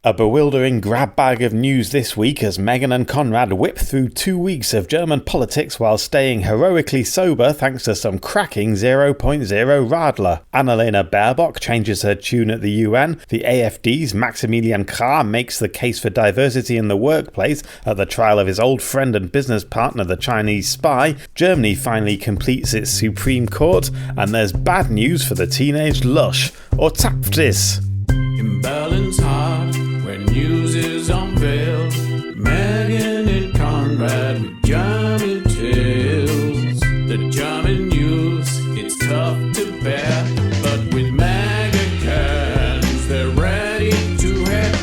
A bewildering grab bag of news this week as Megan and Konrad whip through 2 weeks of German politics while staying heroically sober thanks to some cracking 0.0 Radler. Annalena Baerbock changes her tune at the UN. The AfD's Maximilian Krah makes the case for diversity in the workplace at the trial of his old friend and business partner, the Chinese spy. Germany finally completes its Supreme Court. And there's bad news for the teenage lush. Or tap this. In Berlin's heart, where news is unveiled, Megan and Konrad with German tales. The German news, it's tough to bear, but with Megacans, they're ready to head.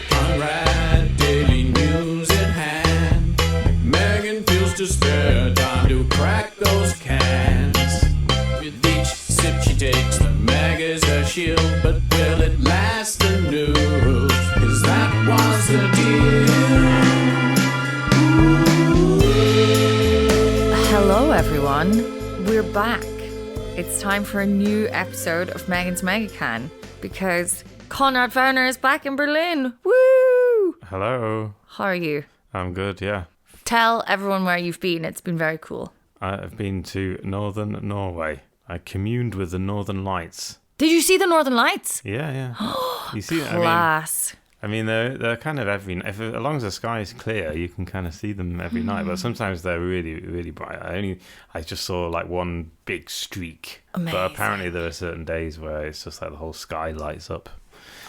Konrad, daily news at hand. Megan feels to spare time to crack those cans. With each sip she takes, the mag is her shield. But will it last the news? 'Cause that was the deal. Hello everyone, we're back. It's time for a new episode of Megan's Megacan because Konrad Werner is back in Berlin. Woo! Hello. How are you? I'm good, yeah. Tell everyone where you've been. It's been very cool. I've been to northern Norway. I communed with the Northern Lights. Did you see the Northern Lights? Yeah. You see, Class. I mean, they're kind of as long as the sky is clear, you can kind of see them every night. But sometimes they're really, really bright. I just saw like one big streak. Amazing. But apparently there are certain days where it's just like the whole sky lights up.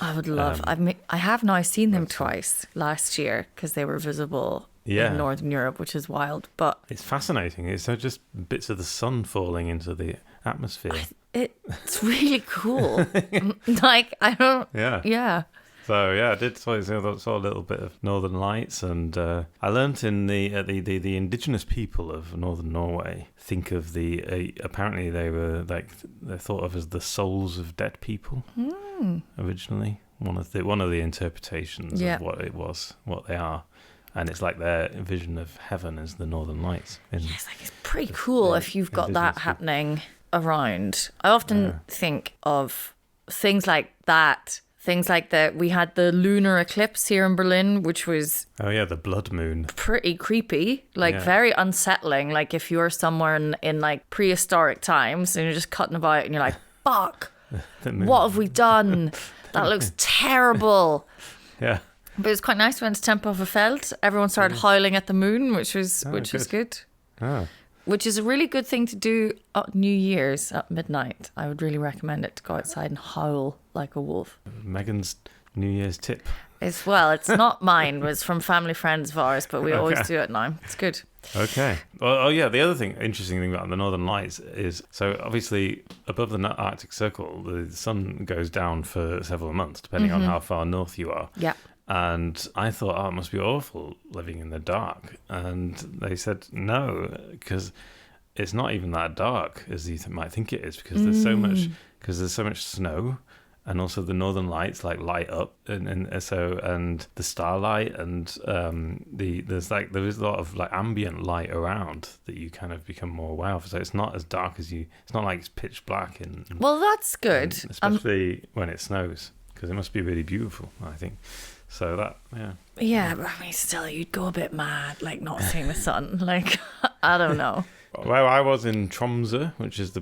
I would love. I have now seen them twice last year because they were visible in Northern Europe, which is wild. But it's fascinating. It's just bits of the sun falling into the atmosphere. It's really cool. Like I don't. Yeah. So I did saw a little bit of Northern Lights, and I learnt in the indigenous people of Northern Norway think of apparently they're thought of as the souls of dead people originally. One of the interpretations of what they are. And it's like their vision of heaven as the Northern Lights. It's pretty cool if you've got that happening around. I often think of things like that. Things like that. We had the lunar eclipse here in Berlin, which was... Oh, yeah, the blood moon. Pretty creepy. Very unsettling. Like, if you're somewhere in like, prehistoric times and you're just cutting about and you're like, fuck, what have we done? That looks terrible. Yeah. But it was quite nice. We went to Tempelhofer. Everyone started howling at the moon, which was good. Oh. Which is a really good thing to do at New Year's at midnight. I would really recommend it, to go outside and howl like a wolf. Megan's New Year's tip. It's not mine. It was from family friends of ours, but we always do it now. It's good. Okay. Well, the other interesting thing about the Northern Lights is, so obviously above the Arctic Circle, the sun goes down for several months, depending on how far north you are. Yeah. And I thought, it must be awful living in the dark. And they said, no, because it's not even that dark as you might think it is, because there's so much snow, and also the Northern Lights light up, and the starlight, and there is a lot of ambient light around that you kind of become more aware of. So it's not as dark as it's not like it's pitch black. Well, that's good, especially when it snows, because it must be really beautiful, I think. So that, yeah, but I mean, still, you'd go a bit mad, not seeing the sun. I don't know. Well, I was in Tromsø, which is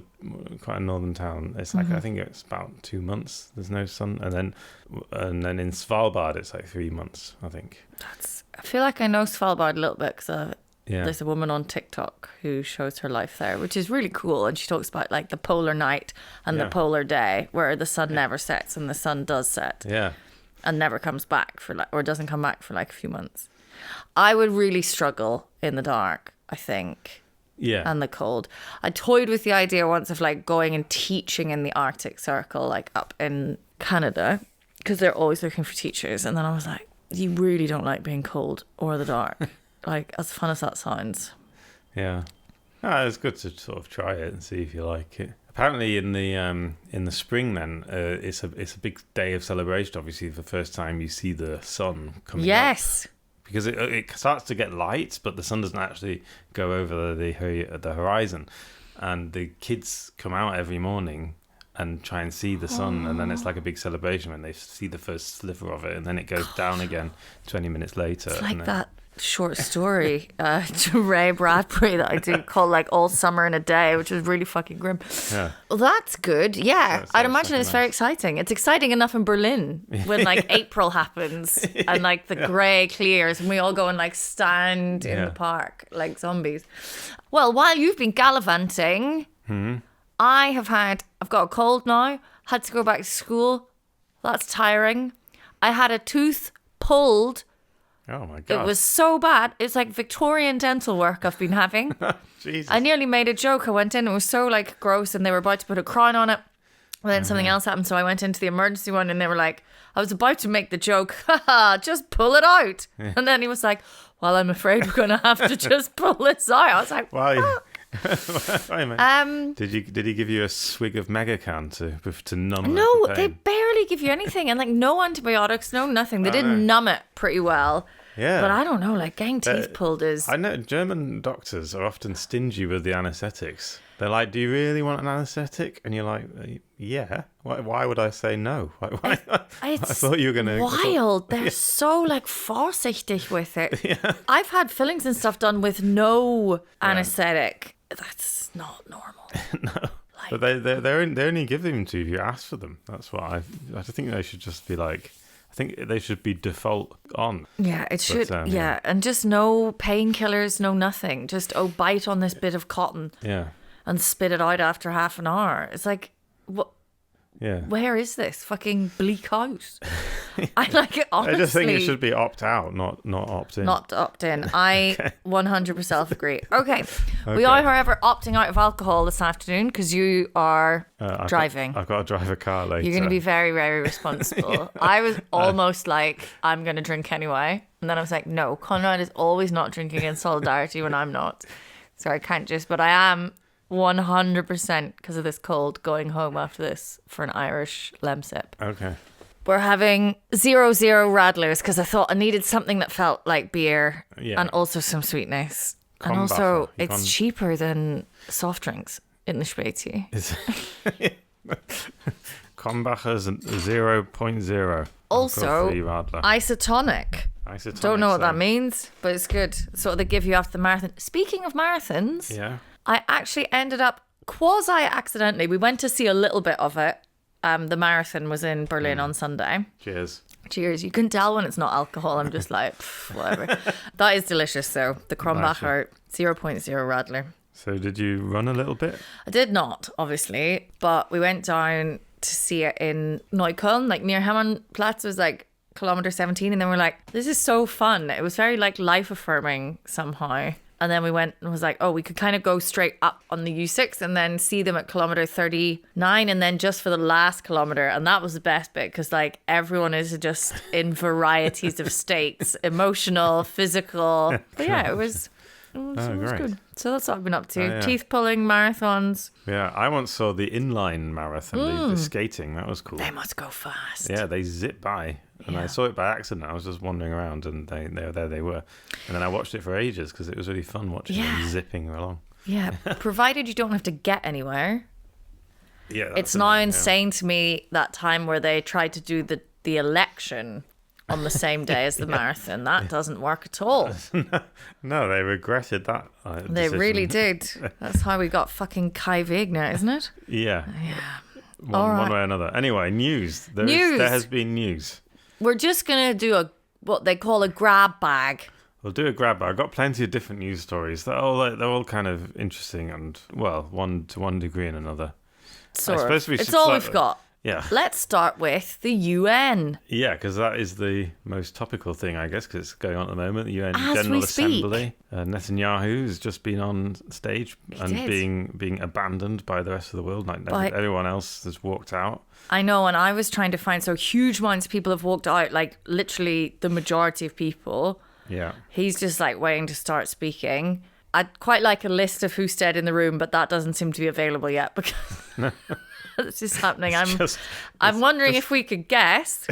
quite a northern town. It's I think it's about 2 months. There's no sun, and then in Svalbard, it's 3 months. I think. I feel like I know Svalbard a little bit because there's a woman on TikTok who shows her life there, which is really cool, and she talks about the polar night and the polar day, where the sun never sets and the sun does set. Yeah. And never comes back or doesn't come back for a few months. I would really struggle in the dark, I think. Yeah. And the cold. I toyed with the idea once of going and teaching in the Arctic Circle, up in Canada, because they're always looking for teachers. And then I was like, you really don't like being cold or the dark. As fun as that sounds. Yeah. It's good to sort of try it and see if you like it. Apparently in the spring then, it's a big day of celebration, obviously, the first time you see the sun coming up. Yes. Because it starts to get light, but the sun doesn't actually go over the horizon. And the kids come out every morning and try and see the sun, and then it's like a big celebration when they see the first sliver of it, and then it goes down again 20 minutes later. It's like and then, that short story to Ray Bradbury that I do called like All Summer in a Day, which was really fucking grim. Yeah. Well, that's good. Yeah, I'd imagine like it's very exciting. It's exciting enough in Berlin when like April happens and like the grey clears and we all go and like stand in the park like zombies. Well, while you've been gallivanting, I've got a cold now, had to go back to school. That's tiring. I had a tooth pulled. Oh my God. It was so bad. It's like Victorian dental work I've been having. Jesus. I nearly made a joke. I went in, it was so like gross, and they were about to put a crown on it. And then something else happened, so I went into the emergency one, and they were like, I was about to make the joke, haha, just pull it out. Yeah. And then he was like, well, I'm afraid we're going to have to just pull this out. I was like, why? Ah. Wait a minute. Did he give you a swig of Megacan to numb it? No, they barely give you anything, and like no antibiotics, no nothing. They did numb it pretty well. Yeah. But I don't know, like getting teeth pulled is... I know German doctors are often stingy with the anaesthetics. They're like, do you really want an anaesthetic? And you're like, yeah. Why would I say no? Why? I thought you were going to... Wild. They're so like vorsichtig with it. Yeah. I've had fillings and stuff done with no anaesthetic. That's not normal. No. But they only give them to you if you ask for them. That's why I think they should just be like... I think they should be default on. Yeah, it should. Yeah, and just no painkillers, no nothing. Just, bite on this bit of cotton. Yeah. And spit it out after half an hour. It's like, what? Yeah. Where is this? Fucking Bleak House. I like it, honestly. I just think it should be opt out, not opt in. Not opt in. I 100% agree. Okay. We are, however, opting out of alcohol this afternoon because you are driving. I've got to drive a car later. You're going to be very, very responsible. Yeah. I was almost like, I'm going to drink anyway. And then I was like, no, Konrad is always not drinking in solidarity when I'm not. So I can't but I am 100% because of this cold going home after this for an Irish lemsip. Okay. We're having 0.0 Radlers because I thought I needed something that felt like beer and also some sweetness. Krombacher. And also it's cheaper than soft drinks in the Spezi. Krombacher's 0.0. Also, isotonic. Don't know what that means, but it's good. So they give you after the marathon. Speaking of marathons, I actually ended up quasi-accidentally. We went to see a little bit of it. The marathon was in Berlin on Sunday. Cheers. You can tell when it's not alcohol. I'm just like, whatever. That is delicious, though. The Krombacher 0.0 Radler. So did you run a little bit? I did not, obviously, but we went down to see it in Neukölln, like near Hermannplatz. It was like kilometer 17, and then we're like, this is so fun. It was very like life affirming somehow. And then we went and was like, we could kind of go straight up on the U6 and then see them at kilometer 39 and then just for the last kilometer. And that was the best bit because like everyone is just in varieties of states, emotional, physical. But yeah, it was good. So that's what I've been up to. Teeth pulling, marathons. Yeah, I once saw the inline marathon, the skating. That was cool. They must go fast. Yeah, they zip by. And I saw it by accident. I was just wandering around and there they were. And then I watched it for ages because it was really fun watching them zipping along. Yeah, provided you don't have to get anywhere. Yeah, it's now insane to me that time where they tried to do the election on the same day as the marathon. That doesn't work at all. No, they regretted that decision. They really did. That's how we got fucking Kai Wegner, isn't it? Yeah. One way or another. Anyway, news. There has been news. We're just going to do what they call a grab bag. We'll do a grab bag. I've got plenty of different news stories. They're all kind of interesting and, well, one to one degree and another. It's all we've got. Yeah. Let's start with the UN. Yeah, because that is the most topical thing, I guess, because it's going on at the moment. The UN General Assembly. Netanyahu has just been on stage being abandoned by the rest of the world. Like everyone else has walked out. I know, and I was trying to find, so huge amounts of people have walked out, like literally the majority of people. Yeah. He's just like waiting to start speaking. I'd quite like a list of who stayed in the room, but that doesn't seem to be available yet because... This is happening. I'm wondering if we could guess.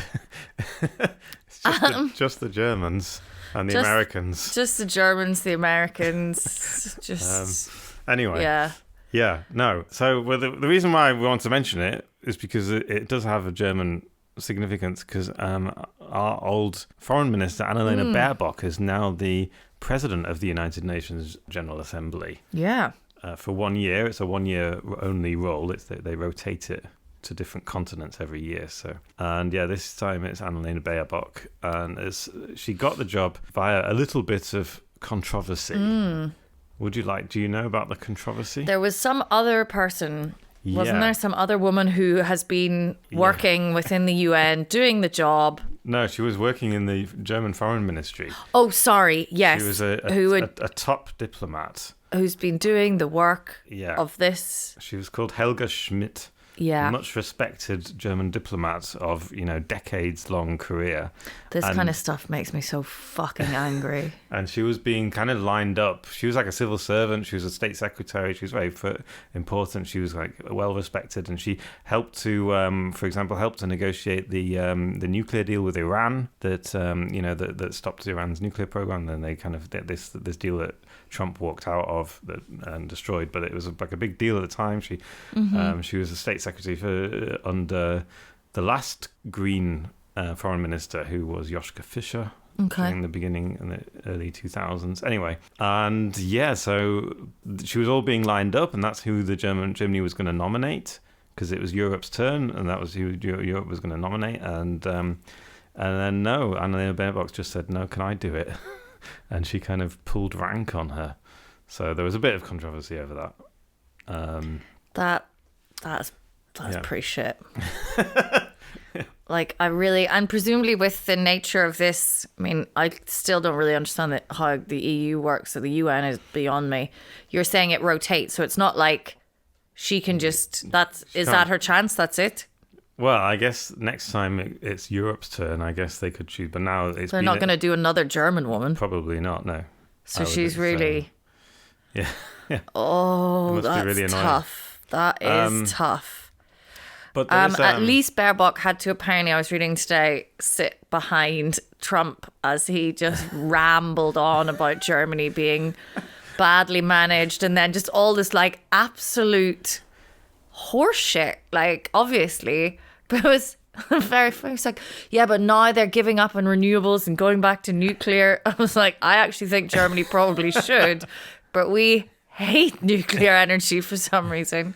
It's just the Germans and the Americans. Just the Germans, the Americans. Just anyway. Yeah. Yeah, no. So the reason why we want to mention it is because it does have a German significance, because our old foreign minister, Annalena Baerbock, is now the president of the United Nations General Assembly. Yeah. For 1 year. It's a 1 year only role. They rotate it to different continents every year. So, and yeah, this time it's Annalena Baerbock, and she got the job via a little bit of controversy. Do you know about the controversy? There was some other person, wasn't there? Some other woman who has been working within the UN, doing the job. No, she was working in the German Foreign Ministry. Oh, sorry. Yes. She was a top diplomat. Who's been doing the work of this. She was called Helga Schmidt. Yeah. Much respected German diplomat of, decades-long career. This kind of stuff makes me so fucking angry. And she was being kind of lined up. She was like a civil servant. She was a state secretary. She was very important. She was like well-respected. And she helped to, for example, negotiate the nuclear deal with Iran that, that stopped Iran's nuclear program. And then they kind of did this deal that Trump walked out of and destroyed. But it was like a big deal at the time. She was a state secretary under the last Green foreign minister, who was Joschka Fischer. In the beginning, in the early 2000s. Anyway, and so she was all being lined up, and that's who Germany was going to nominate, because it was Europe's turn, and that was who Europe was going to nominate. And then no, Annalena Baerbock just said, "No, can I do it?" And she kind of pulled rank on her. So there was a bit of controversy over that. That's pretty shit. Like, and presumably with the nature of this, I mean, I still don't really understand how the EU works, so the UN is beyond me. You're saying it rotates, so it's not like she can just, is that her chance? That's it? Well, I guess next time it's Europe's turn, I guess they could choose, but now they're not going to do another German woman. Probably not, no. So she's really... Yeah. Oh, that's really tough. That is tough. But at least Baerbock had to, apparently, I was reading today, sit behind Trump as he just rambled on about Germany being badly managed, and then just all this like absolute horseshit. Like, obviously, but it was very first like, yeah, but now they're giving up on renewables and going back to nuclear. I was like, I actually think Germany probably should, but we hate nuclear energy for some reason.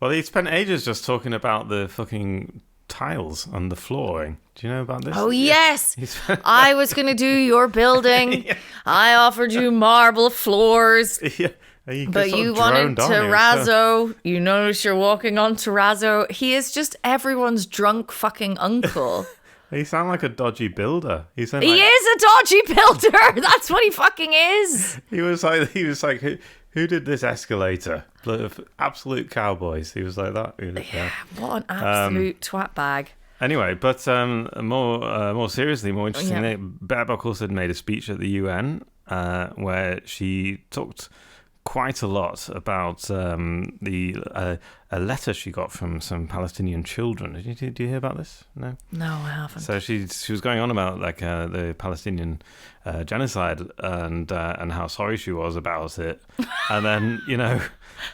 Well, he spent ages just talking about the fucking tiles on the flooring. Do you know about this? Oh, yes. I was going to do your building. Yeah. I offered you marble floors. Yeah. But you wanted terrazzo. You notice you're walking on terrazzo. He is just everyone's drunk fucking uncle. He sounds like a dodgy builder. He is a dodgy builder. That's what he fucking is. He was like, who did this escalator? Absolute cowboys. He was like that. Yeah, what an absolute twat bag. Anyway, but more seriously, more interestingly, Baerbock also made a speech at the UN where she talked quite a lot about a letter she got from some Palestinian children. Did you hear about this? No, I haven't. So she was going on about like the Palestinian genocide and how sorry she was about it, and then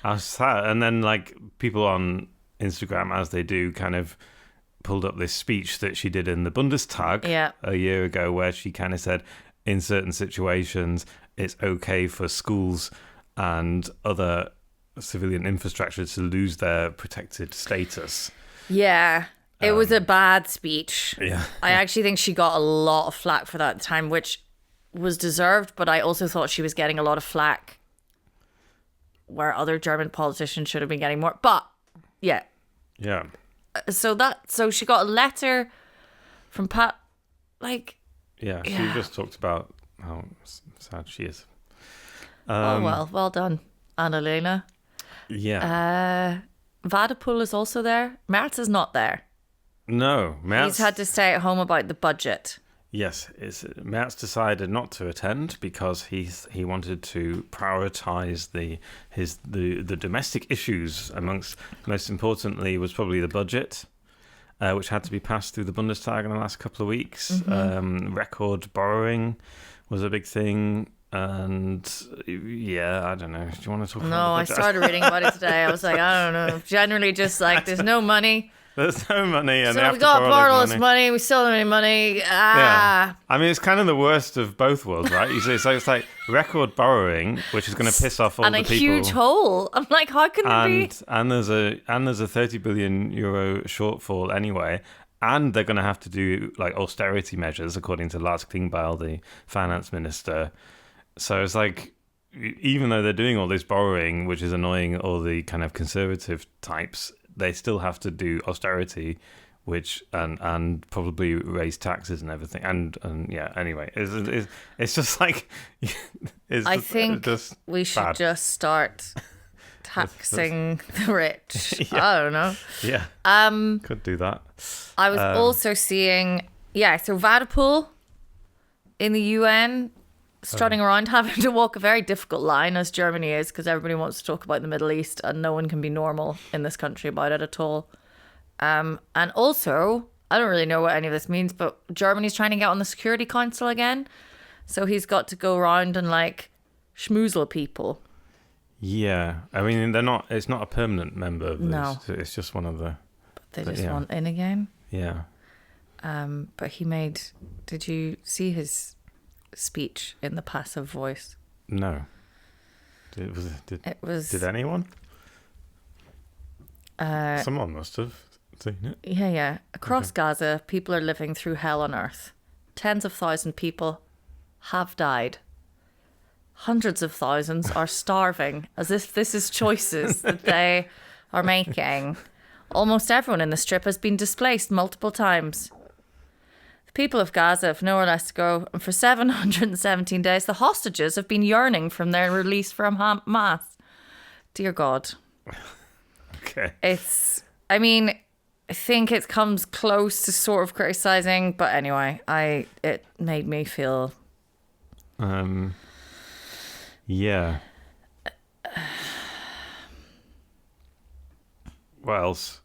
how sad. And then like people on Instagram, as they do, kind of pulled up this speech that she did in the Bundestag a year ago, where she kind of said, in certain situations, it's okay for schools and other civilian infrastructure to lose their protected status. Yeah, it was a bad speech. Yeah. I actually think she got a lot of flack for that at the time, which was deserved, but I also thought she was getting a lot of flack where other German politicians should have been getting more. But, yeah. Yeah. So she got a letter from Pat, like... Yeah, she just talked about how sad she is. Well done, Annalena. Yeah. Vadapul is also there. Merz is not there. No, Merz... He's had to stay at home about the budget. Yes, Merz decided not to attend because he wanted to prioritise the domestic issues. Amongst, most importantly, was probably the budget, which had to be passed through the Bundestag in the last couple of weeks. Mm-hmm. Record borrowing was a big thing. And yeah, I don't know. Do you want to talk about No, I started reading about it today. I was like, I don't know. Generally, just like, there's no money. There's no money, and So we got to borrow all this money. We still don't have any money. Yeah. I mean, it's kind of the worst of both worlds, right? You see, so it's like record borrowing, which is going to piss off all the people. And a huge hole. I'm like, how can it be? And there's a 30 billion euro shortfall anyway. And they're going to have to do like austerity measures, according to Lars Klingbeil, the finance minister. So it's like, even though they're doing all this borrowing, which is annoying all the kind of conservative types, they still have to do austerity, which and probably raise taxes and everything. And yeah, anyway, it's just like I think we should just start taxing the rich. Yeah. I don't know. Yeah. Could do that. I was also seeing so Vadapul in the UN strutting around, having to walk a very difficult line, as Germany is, because everybody wants to talk about the Middle East and no one can be normal in this country about it at all. And also, I don't really know what any of this means, but Germany's trying to get on the Security Council again. So he's got to go around and like schmoozle people. Yeah. I mean, it's not a permanent member of this. No. It's just one of the... But they just want in again. Yeah. But did you see his speech in the passive voice? No. Did anyone? Someone must have seen it. Yeah. Across Gaza, people are living through hell on earth. Tens of thousands of people have died. Hundreds of thousands are starving, as if this is choices that they are making. Almost everyone in the strip has been displaced multiple times. The people of Gaza have nowhere less to go, and for 717 days, the hostages have been yearning from their release from Hamas. Dear God. Okay. I think it comes close to sort of criticizing, but anyway, it made me feel... Yeah. What else?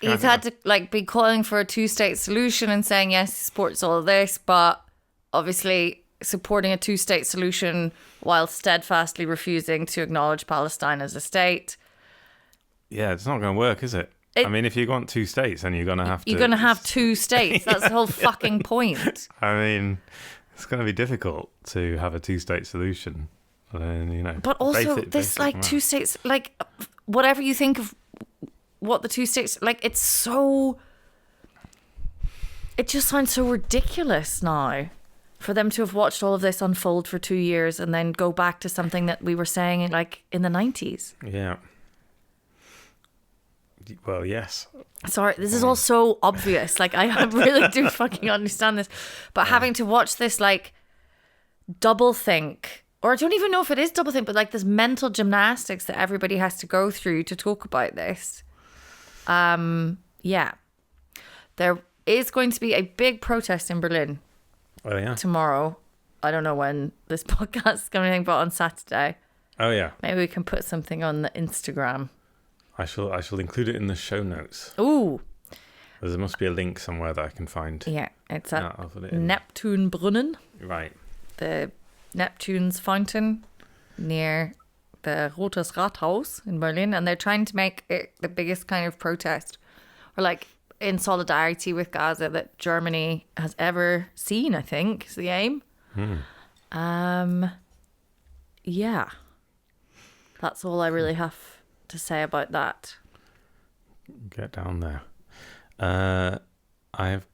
He's had to be calling for a two-state solution and saying yes, he supports all of this, but obviously supporting a two-state solution while steadfastly refusing to acknowledge Palestine as a state. Yeah, it's not going to work, is it? I mean, if you want two states, then you're going to have to... You're going to have two states. That's the whole fucking point. I mean, it's going to be difficult to have a two-state solution. And, but also, this, two states, whatever you think of what the two states... it's so... It just sounds so ridiculous now for them to have watched all of this unfold for 2 years and then go back to something that we were saying in the 90s. Yeah. Well, yes. Sorry, this is all so obvious. I really do fucking understand this. But having to watch this, double think, or I don't even know if it is double think, but this mental gymnastics that everybody has to go through to talk about this. Yeah. There is going to be a big protest in Berlin. Oh, yeah. Tomorrow. I don't know when this podcast is going, but on Saturday. Oh, yeah. Maybe we can put something on the Instagram. I shall include it in the show notes. Ooh. There must be a link somewhere that I can find. Yeah, it's at Neptunbrunnen. Right. The Neptune's fountain near the Rotes Rathaus in Berlin. And they're trying to make it the biggest kind of protest, or in solidarity with Gaza, that Germany has ever seen, I think, is the aim. Yeah. That's all I really have to say about that. Get down there. I've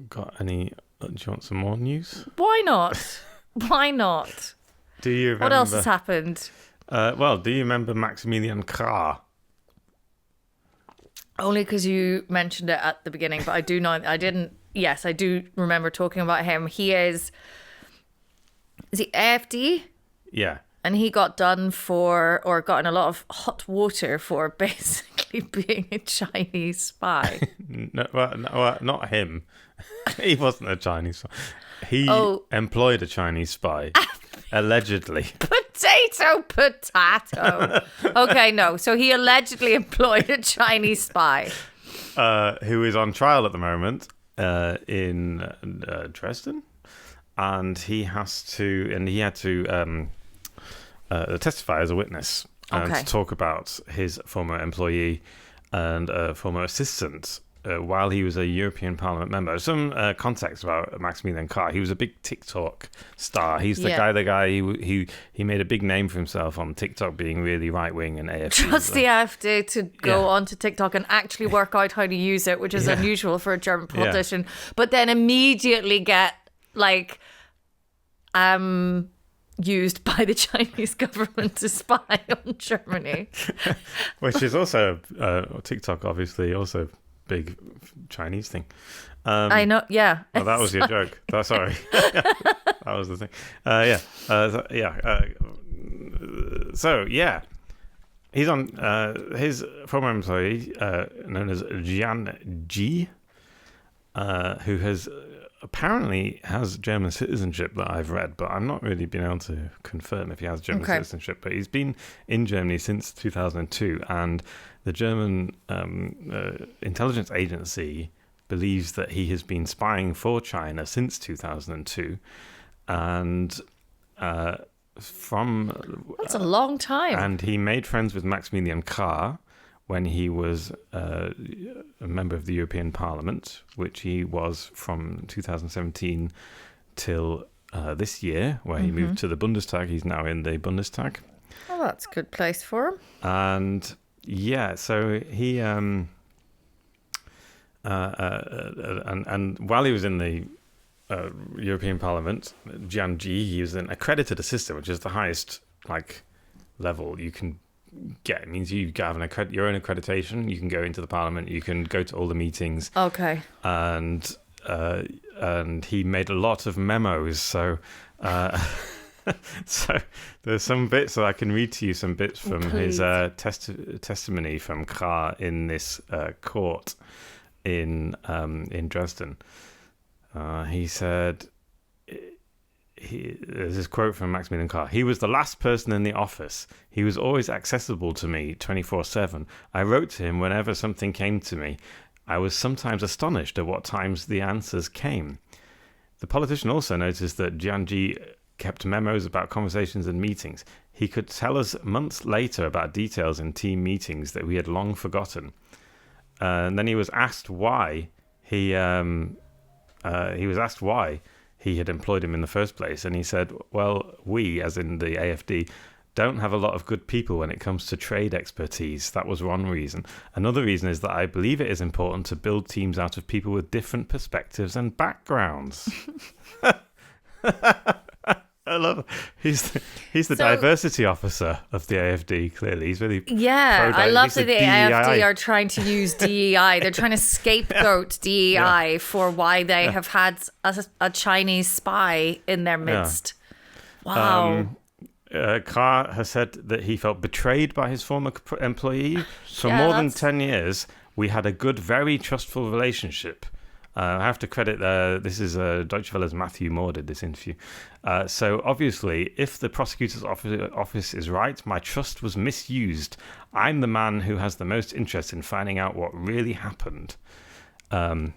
got any... Do you want some more news? Why not? Why not? Do you remember... What else has happened? Do you remember Maximilian Krah? Only because you mentioned it at the beginning, but I do know... Yes, I do remember talking about him. He is... Is he AFD? Yeah. And he got got in a lot of hot water for basically being a Chinese spy. No, not him. He wasn't a Chinese spy. He employed a Chinese spy, allegedly. Potato. Okay, no. So he allegedly employed a Chinese spy. Who is on trial at the moment in Dresden. and he had to testify as a witness and to talk about his former employee and former assistant while he was a European Parliament member. Some context about Maximilian Krah. He was a big TikTok star. He's the guy he made a big name for himself on TikTok, being really right-wing and AFD. Trust the AfD to go onto TikTok and actually work out how to use it, which is unusual for a German politician, but then immediately get used by the Chinese government to spy on Germany. Which is also TikTok, obviously, also big Chinese thing. I know, yeah. Oh, that was your joke. Sorry. That was the thing. So, he's on his former employee, known as Jian Ji, who apparently has German citizenship that I've read, but I'm not really been able to confirm if he has German citizenship. But he's been in Germany since 2002, and the German intelligence agency believes that he has been spying for China since 2002, and that's a long time. And he made friends with Maximilian Krah when he was a member of the European Parliament, which he was from 2017 till this year, where he moved to the Bundestag. He's now in the Bundestag. Well, that's a good place for him. And so he and while he was in the European Parliament, Jian Ji, he was an accredited assistant, which is the highest level you can get. It means you have your own accreditation. You can go into the Parliament. You can go to all the meetings. Okay. And he made a lot of memos. So so there's some bits that I can read to you. Some bits from his testimony from Krah in this court in Dresden. He said. There's this quote from Maximilian Krah. He was the last person in the office. He was always accessible to me 24/7. I wrote to him whenever something came to me. I was sometimes astonished at what times the answers came. The politician also noticed that Jianji kept memos about conversations and meetings. He could tell us months later about details in team meetings that we had long forgotten. And then he was asked why he had employed him in the first place, and he said, well, we, as in the AfD, don't have a lot of good people when it comes to trade expertise. That was one reason. Another reason is that I believe it is important to build teams out of people with different perspectives and backgrounds. I love it. He's the diversity officer of the AfD, clearly. He's really I love that the AfD are trying to use DEI. They're trying to scapegoat DEI for why they have had a Chinese spy in their midst. Wow. Krah has said that he felt betrayed by his former employee. For more than 10 years, we had a good, very trustful relationship. I have to credit, this is Deutsche Welle's Matthew Moore did this interview. So obviously, if the prosecutor's office is right, my trust was misused. I'm the man who has the most interest in finding out what really happened. So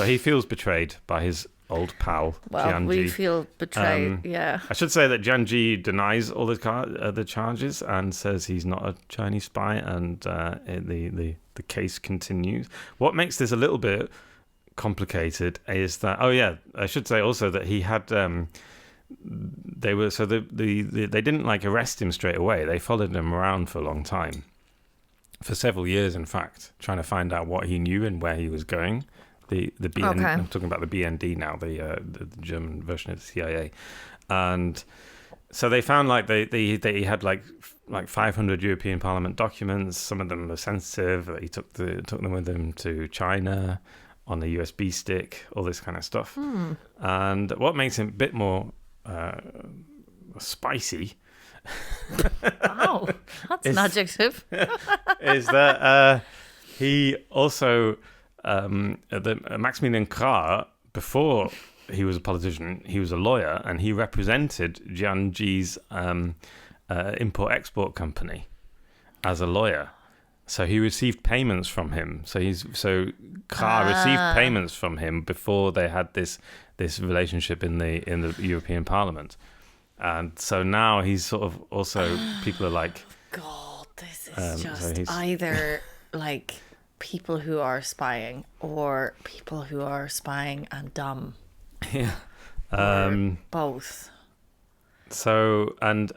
he feels betrayed by his old pal, Jianji. We feel betrayed, I should say that Jianji denies all the charges and says he's not a Chinese spy, and the case continues. What makes this a little bit complicated is that I should say also that he had they didn't arrest him straight away. They followed him around for a long time, for several years in fact, trying to find out what he knew and where he was going. I'm talking about the BND now, the German version of the CIA. And so they found they had 500 European Parliament documents. Some of them were sensitive. He took them with him to China on a USB stick, all this kind of stuff. And what makes him a bit more spicy wow, that's an adjective. is that he also Maximilian Krah, before he was a politician, he was a lawyer, and he represented Jianji's import-export company as a lawyer. So he received payments from him. So Krah received payments from him before they had this relationship in the European Parliament. And so now he's sort of also, people are like, God, this is just so either like people who are spying or people who are spying and dumb. Yeah. Or both. So, and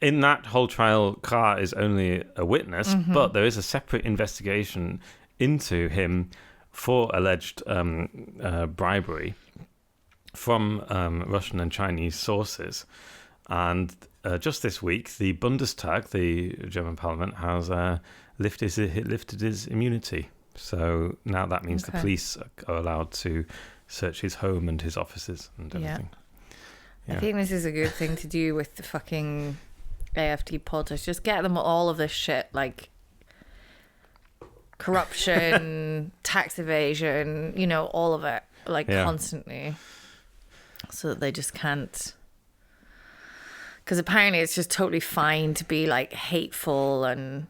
in that whole trial, Krah is only a witness, but there is a separate investigation into him for alleged bribery from Russian and Chinese sources. And just this week, the Bundestag, the German parliament, has lifted his immunity. So now that means the police are allowed to search his home and his offices and everything. I think this is a good thing to do with the fucking AFD politics. Just get them all of this shit, like corruption, tax evasion, you know, all of it, like constantly. So that they just can't. Because apparently it's just totally fine to be like hateful and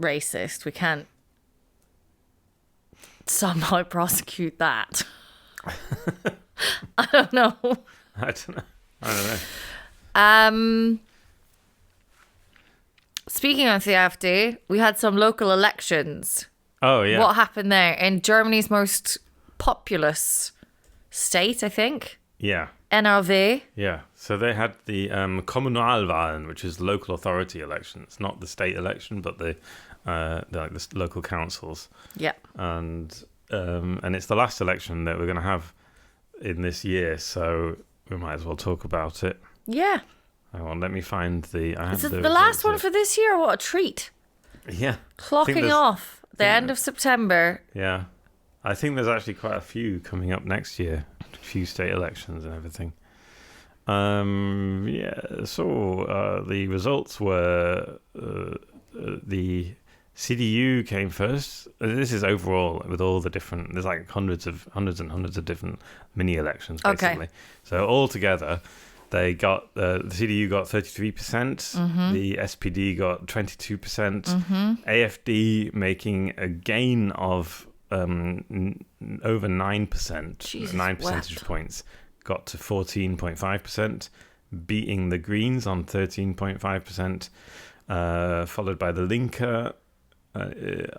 racist. We can't somehow prosecute that. I don't know. I don't know. Speaking of the AfD, we had some local elections. Oh, yeah. What happened there? In Germany's most populous state, I think. Yeah. NRW. Yeah. So they had the Kommunalwahlen, which is local authority elections, not the state election, but the local councils. Yeah. And it's the last election that we're going to have in this year, so we might as well talk about it. Yeah. Hang on, let me find the... Is it the last one for this year? What a treat. Yeah. Clocking off the end of September. Yeah. I think there's actually quite a few coming up next year. A few state elections and everything. So the results were the CDU came first. This is overall with all the different... There's like hundreds and hundreds of different mini elections, basically. Okay. So altogether... They got the CDU got 33%, the SPD got 22%, AFD making a gain of over 9%, 9 percentage points, got to 14.5%, beating the Greens on 13.5%, followed by the Linke on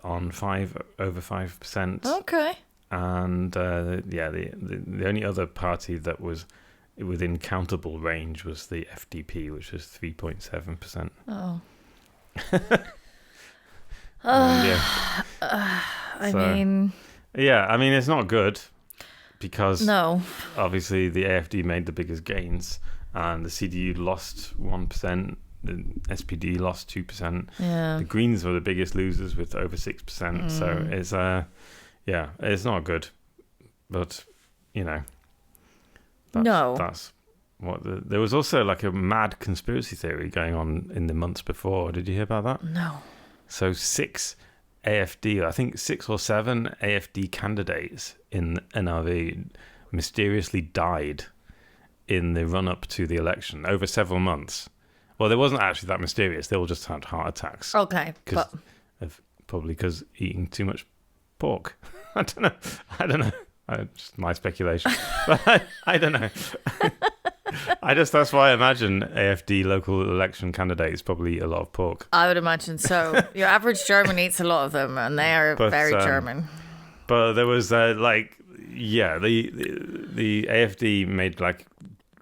over 5%. Okay. And the only other party that was within countable range was the FDP, which was 3.7%. Oh. I mean, it's not good because obviously the AFD made the biggest gains and the CDU lost 1%, the SPD lost 2%. Yeah. The Greens were the biggest losers with over 6%. So it's not good, but That's what there was also like a mad conspiracy theory going on in the months before. Did you hear about that? No. So 6 or 7 AFD candidates in NRW mysteriously died in the run-up to the election over several months. Well, they wasn't actually that mysterious. They all just had heart attacks. Okay. Probably because eating too much pork. I don't know. Just my speculation, but I don't know. That's why I imagine AFD local election candidates probably eat a lot of pork. I would imagine so. Your average German eats a lot of them, and they are very German. But there was the AFD made like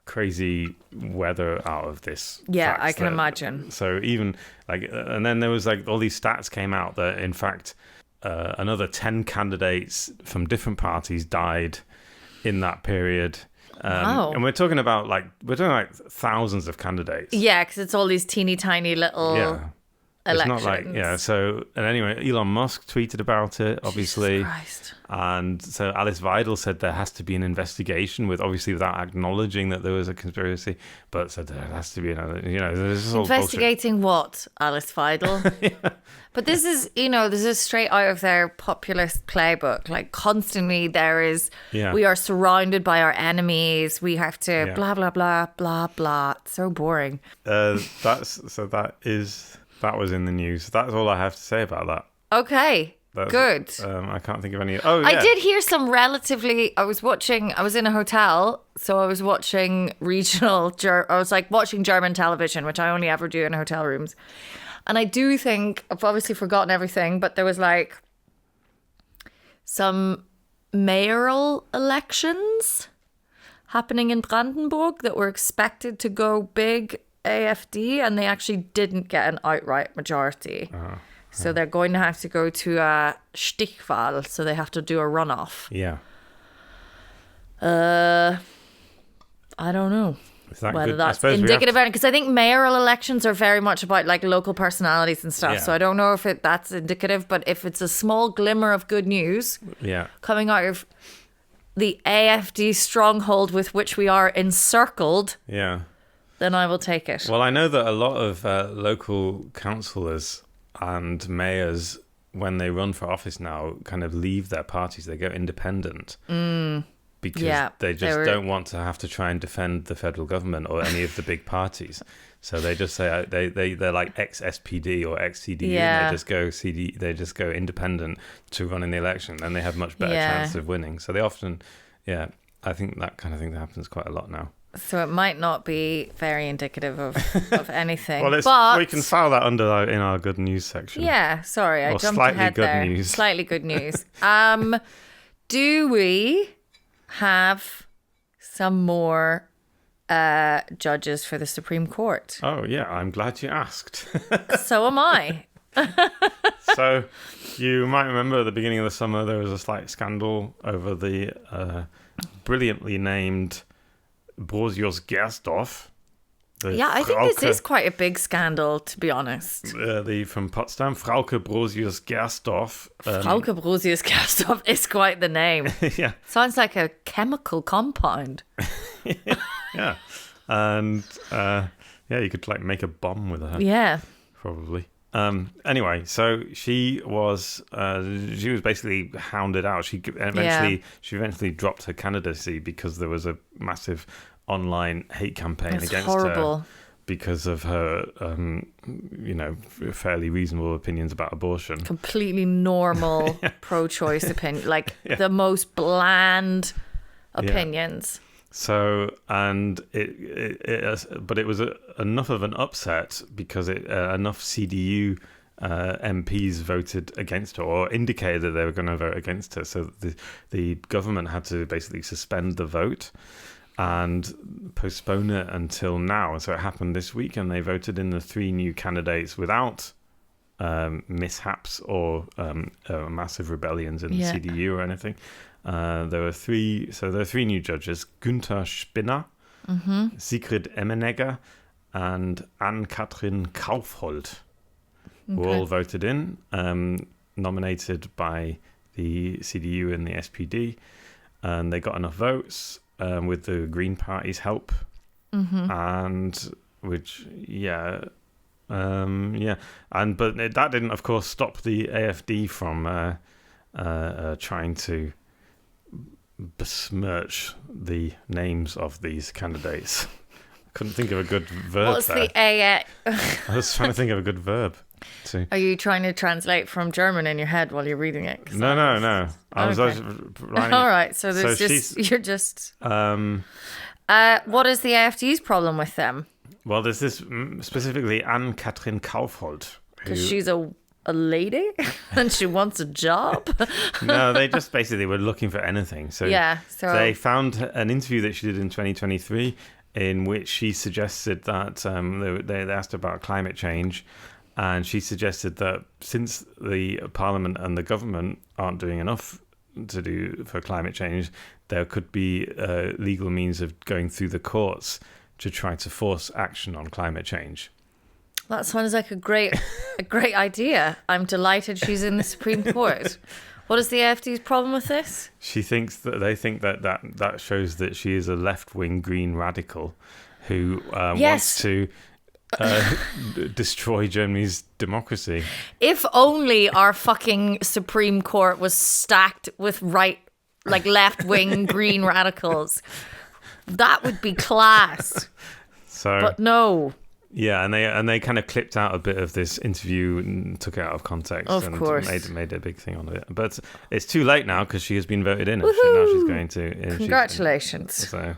crazy weather out of this. Yeah, I can imagine. So even and then there was like all these stats came out that in fact. Another 10 candidates from different parties died in that period. Wow. And we're talking about thousands of candidates. Yeah, because it's all these teeny tiny little elections. It's not so, and anyway, Elon Musk tweeted about it, obviously. Jesus Christ. And so Alice Weidel said there has to be an investigation without acknowledging that there was a conspiracy, but said there has to be another, there's all investigating what, Alice Weidel? Yeah. But this is straight out of their populist playbook. Like constantly there is, we are surrounded by our enemies. We have to blah, blah, blah, blah, blah. It's so boring. That is that was in the news. That's all I have to say about that. Okay. Good. I can't think of any. Oh, yeah. I did hear some relatively. I was in a hotel, so I was watching watching German television, which I only ever do in hotel rooms. And I do think, I've obviously forgotten everything, but there was like some mayoral elections happening in Brandenburg that were expected to go big AfD, and they actually didn't get an outright majority. So they're going to have to go to a Stichwahl, so they have to do a runoff. Yeah. I don't know whether good? that's indicative of it, because I think mayoral elections are very much about like local personalities and stuff. Yeah. So I don't know if that's indicative, but if it's a small glimmer of good news coming out of the AfD stronghold with which we are encircled, then I will take it. Well, I know that a lot of local councillors and mayors, when they run for office now, kind of leave their parties. They go independent because they just don't want to have to try and defend the federal government or any of the big parties. So they just say they're like ex-SPD or ex-CDU, and they just go they just go independent to run in the election, and they have much better chance of winning. So they often, I think that kind of thing happens quite a lot now. So it might not be very indicative of anything. Well, but we can file that under in our good news section. Yeah, sorry, I or jumped slightly ahead good there. News. Slightly good news. Do we have some more judges for the Supreme Court? Oh, yeah, I'm glad you asked. So am I. So you might remember at the beginning of the summer there was a slight scandal over the brilliantly named Brosius Gersdorf. I think this is quite a big scandal, to be honest. From Potsdam, Frauke Brosius Gersdorf. Frauke Brosius Gersdorf is quite the name. Yeah. Sounds like a chemical compound. Yeah. And you could like make a bomb with her. Yeah. Probably. Anyway, so she was basically hounded out. She eventually dropped her candidacy because there was a massive online hate campaign against her because of her fairly reasonable opinions about abortion. Completely normal pro-choice opinion, like the most bland opinions. So, and but it was enough of an upset because enough CDU MPs voted against her or indicated that they were going to vote against her. So the government had to basically suspend the vote and postpone it until now. So it happened this week, and they voted in the 3 new candidates without mishaps or massive rebellions in the CDU or anything. There were 3 new judges: Günther Spinner, Sigrid Emmenegger, and Ann-Kathrin Kaufhold. Were all voted in, nominated by the CDU and the SPD, and they got enough votes with the Green Party's help, and which but that didn't, of course, stop the AfD from trying to besmirch the names of these candidates. I couldn't think of a good verb. What's there. I was trying to think of a good verb. Are you trying to translate from German in your head while you're reading it? No. I was writing. All right, so you're just. What is the AfD's problem with them? Well, there's this specifically Ann-Kathrin Kaufhold. Because she's a lady and she wants a job. No, they just basically were looking for anything. So they found an interview that she did in 2023 in which she suggested that they asked about climate change, and she suggested that since the parliament and the government aren't doing enough to do for climate change, there could be legal means of going through the courts to try to force action on climate change. That sounds like a great idea. I'm delighted she's in the Supreme Court. What is the AfD's problem with this? They think that shows that she is a left-wing green radical who wants to destroy Germany's democracy. If only our fucking Supreme Court was stacked with left-wing green radicals. That would be class. So, but no. Yeah, and they kind of clipped out a bit of this interview and took it out of context. Of course. Made a big thing on it. But it's too late now because she has been voted in. And now she's going to... Congratulations. So,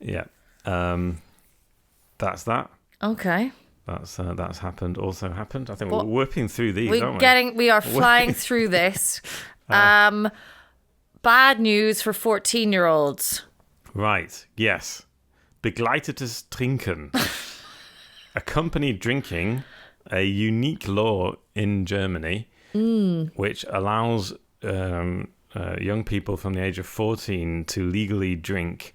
yeah. That's that. Okay. That's happened. Also happened. I think we're whipping through these, aren't we? We are flying through this. Bad news for 14-year-olds. Right. Yes. Begleitetes Trinken. Accompanied drinking, a unique law in Germany, which allows young people from the age of 14 to legally drink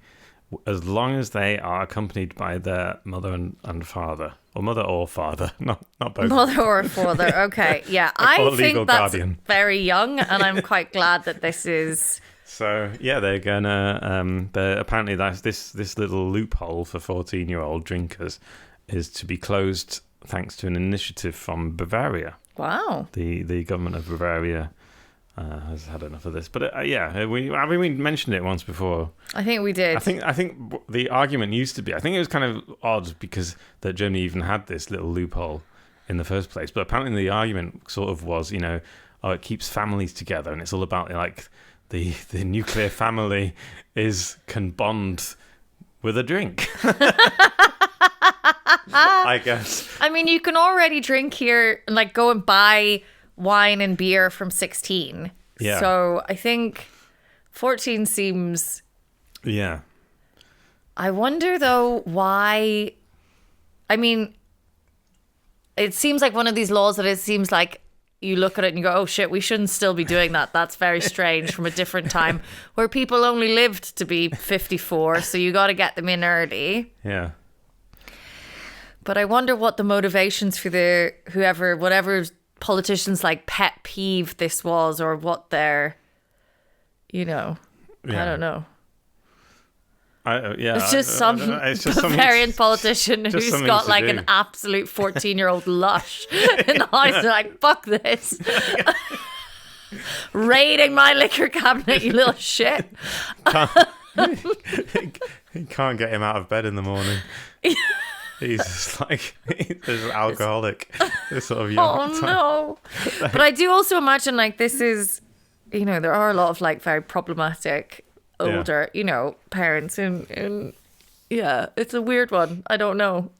as long as they are accompanied by their mother and father. Or mother or father, not both. Mother or father, okay. Yeah, I think that's guardian. Very young, and I'm quite glad that this is... So, yeah, they're gonna... apparently, that's this little loophole for 14-year-old drinkers is to be closed thanks to an initiative from Bavaria. Wow. The government of Bavaria has had enough of this. But we mentioned it once before. I think we did. I think the argument used to be, I think it was kind of odd because that Germany even had this little loophole in the first place. But apparently the argument sort of was, it keeps families together, and it's all about like the nuclear family can bond with a drink. I guess. I mean, you can already drink here, like go and buy wine and beer from 16. Yeah. So I think 14 seems... Yeah. I wonder, though, why... I mean, it seems like one of these laws that it seems like you look at it and you go, oh, shit, we shouldn't still be doing that. That's very strange from a different time where people only lived to be 54, so you got to get them in early. Yeah. But I wonder what the motivations for whatever politicians' like pet peeve this was, or what their, I don't know. It's just some Bavarian politician who's got like an absolute 14-year-old lush in the house. They're like, fuck this. Raiding my liquor cabinet, you little shit. He can't get him out of bed in the morning. He's just like, he's an alcoholic. This sort of young time. No. But I do also imagine like this is, there are a lot of like very problematic older, parents and yeah, it's a weird one. I don't know.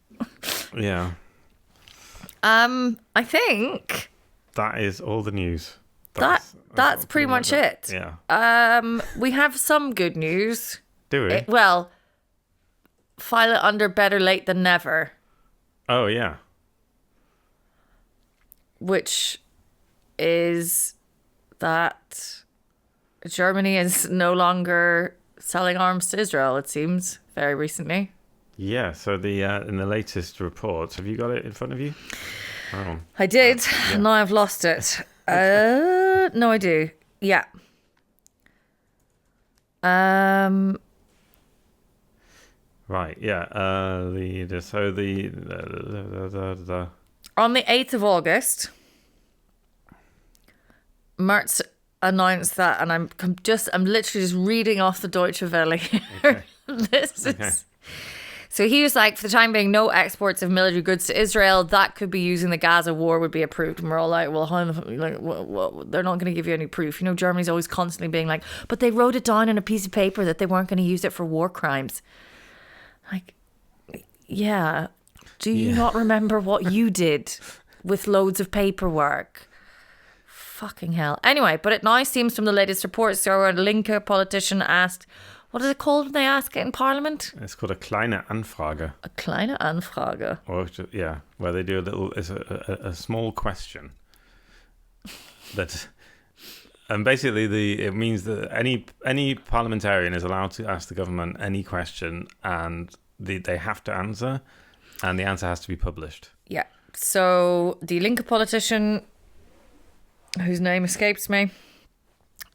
Yeah. I think that is all the news. That's pretty much it. Yeah. We have some good news. Do we? File it under better late than never. Oh, yeah. Which is that Germany is no longer selling arms to Israel, it seems, very recently. Yeah, so in the latest report, have you got it in front of you? Oh. I did. Yeah. Now I've lost it. No, I do. Yeah. Right, yeah. On the 8th of August, Merz announced that, and I'm literally just reading off the Deutsche Welle here. Okay. So he was like, for the time being, no exports of military goods to Israel that could be used in the Gaza war would be approved. And we're all like, well, they're not going to give you any proof. Germany's always constantly being like, but they wrote it down on a piece of paper that they weren't going to use it for war crimes. Like, yeah. Do you not remember what you did with loads of paperwork? Fucking hell. Anyway, but it now seems from the latest reports, so a Linke politician asked, what is it called when they ask it in Parliament? It's called a kleine Anfrage. A kleine Anfrage. Or, yeah, where they do a small question. And basically it means that any parliamentarian is allowed to ask the government any question, and they have to answer, and the answer has to be published. Yeah. So the Linke politician, whose name escapes me,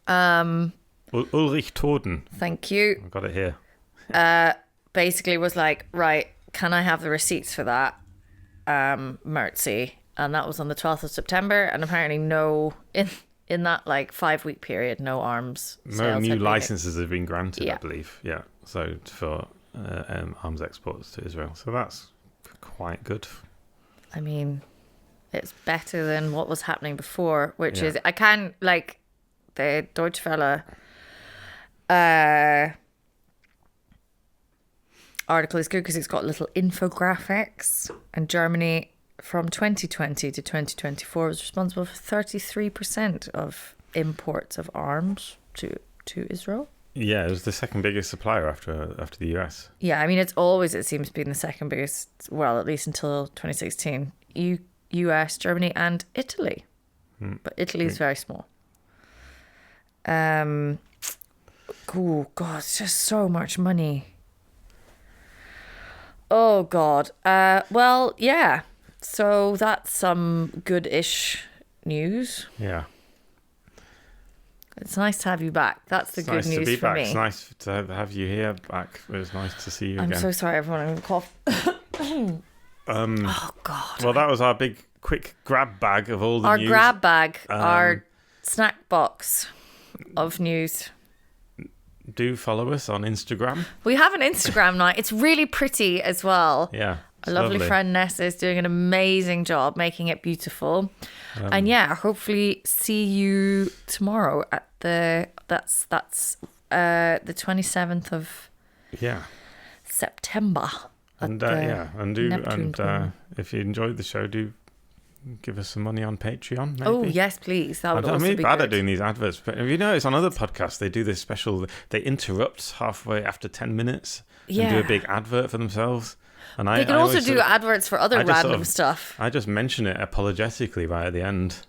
Ulrich Toden. Thank you. I've got it here. Basically was like, right, can I have the receipts for that? Mertzi. And that was on the 12th of September, and apparently in that like 5-week period, no arms sales. No new licenses have been granted, yeah. I believe. Yeah. So for arms exports to Israel. So that's quite good. I mean, it's better than what was happening before, which is, I can't, like, the Deutsche Welle article is good because it's got little infographics, and Germany from 2020 to 2024 was responsible for 33% of imports of arms to Israel. Yeah, it was the second biggest supplier after the US. Yeah, I mean, it seems been the second biggest, well, at least until 2016. US, Germany and Italy. But Italy is very small. Oh, God, it's just so much money. Oh, God. Well, yeah. So that's some good-ish news. Yeah. It's nice to have you back. That's the good news for me. It's nice to have you here back. It was nice to see you again. I'm so sorry, everyone. I'm going to cough. Oh, God. Well, that was our big, quick grab bag of all the news. Our grab bag, our snack box of news. Do follow us on Instagram. We have an Instagram now. It's really pretty as well. Yeah. A lovely friend Nessa is doing an amazing job making it beautiful. And yeah, hopefully see you tomorrow at the 27th of September. And if you enjoyed the show, do give us some money on Patreon. Maybe. Oh yes, please. That would also be good. I'm bad at doing these adverts, but have you noticed on other podcasts they do this special? They interrupt halfway after 10 minutes and do a big advert for themselves. And they can also do adverts for other random stuff. I just mention it apologetically right at the end.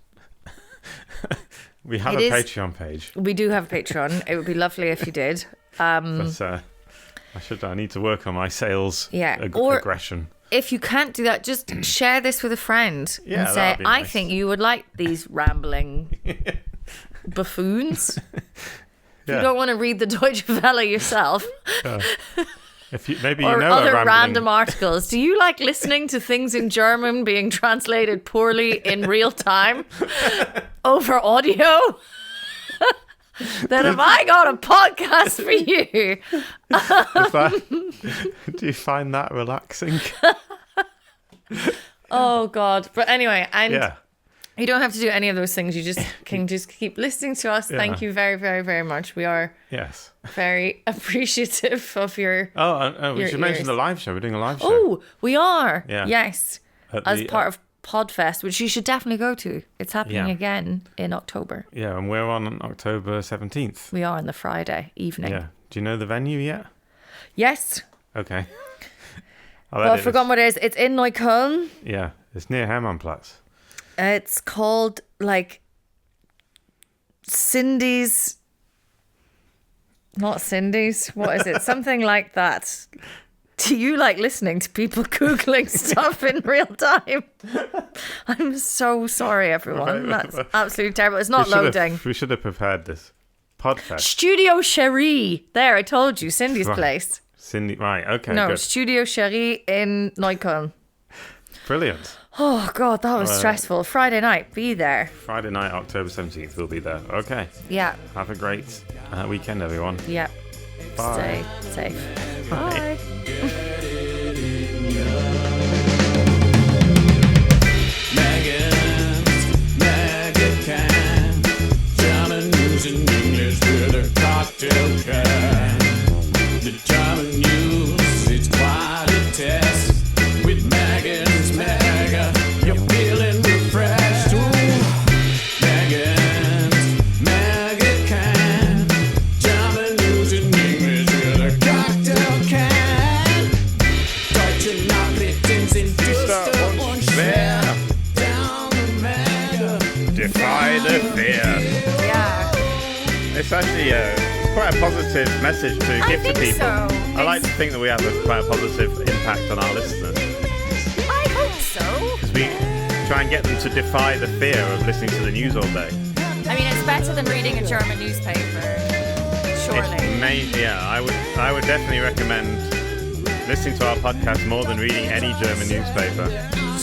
We have a Patreon page. We do have a Patreon. It would be lovely if you did. But I need to work on my sales aggression. If you can't do that, just share this with a friend and say, I think you would like these rambling buffoons. If you don't want to read the Deutsche Welle yourself. If you, maybe or you know other random articles. Do you like listening to things in German being translated poorly in real time over audio? Then have I got a podcast for you? Do you find that relaxing? Oh God. But anyway, and you don't have to do any of those things. You just can just keep listening to us. Thank you very, very, very much. We are very appreciative of your we should mention the live show. We're doing a live show. Oh, we are. Yeah. Yes. As part of Podfest, which you should definitely go to. It's happening again in October. Yeah, and we're on October 17th. We are on the Friday evening. Yeah. Do you know the venue yet? Yes. Okay. I've forgotten what it is. It's in Neukölln. Yeah, it's near Hermannplatz. It's called like Cindy's. Not Cindy's. What is it? Something like that. Do you like listening to people Googling stuff in real time? I'm so sorry, everyone. That's absolutely terrible. It's not loading. We should have prepared this. Podfest. Studio Cherie. There, I told you. Cindy's place. Cindy, right, okay. No, good. Studio Cherie in Neukölln. Brilliant. Oh, God, that was stressful. Friday night, be there. Friday night, October 17th, we'll be there. Okay. Yeah. Have a great weekend, everyone. Yeah. Bye. Stay safe. Bye. German news in English with a cocktail can. The German news, it's quite a test. With Megan's Mega, you're feeling refreshed. Ooh, Megan's Mega can. German news in English with a cocktail can. Deutsche Nachrichten sind düster und schwer. Down the Mega. Defy the fear. Yeah. It's actually quite a positive message to give to people. So. I like to think that we have quite a positive impact on our listeners. I hope so. Because we try and get them to defy the fear of listening to the news all day. I mean, it's better than reading a German newspaper. Surely. I would definitely recommend listening to our podcast more than reading any German newspaper.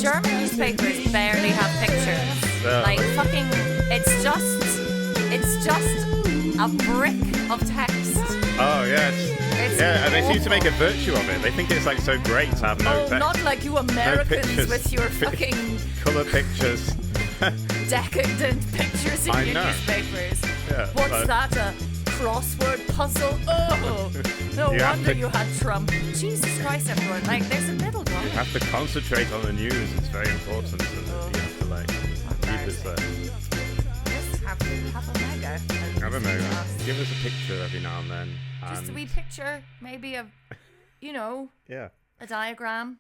German newspapers barely have pictures. Like fucking, it's just a brick of text. Oh yes, Yeah, and they seem to make a virtue of it. They think it's like so great to have no text. Not like you Americans pictures. with your fucking Colour pictures. decadent pictures in your newspapers. Yeah, What's that? A crossword puzzle? Oh, no wonder you had Trump. Jesus Christ, everyone! Like, there's a middle ground. You have to concentrate on the news. It's very important. And you have to like keep it there. Just have a mega. Have a mega. Give us a picture every now and then. Just a wee picture, maybe of, yeah. a diagram.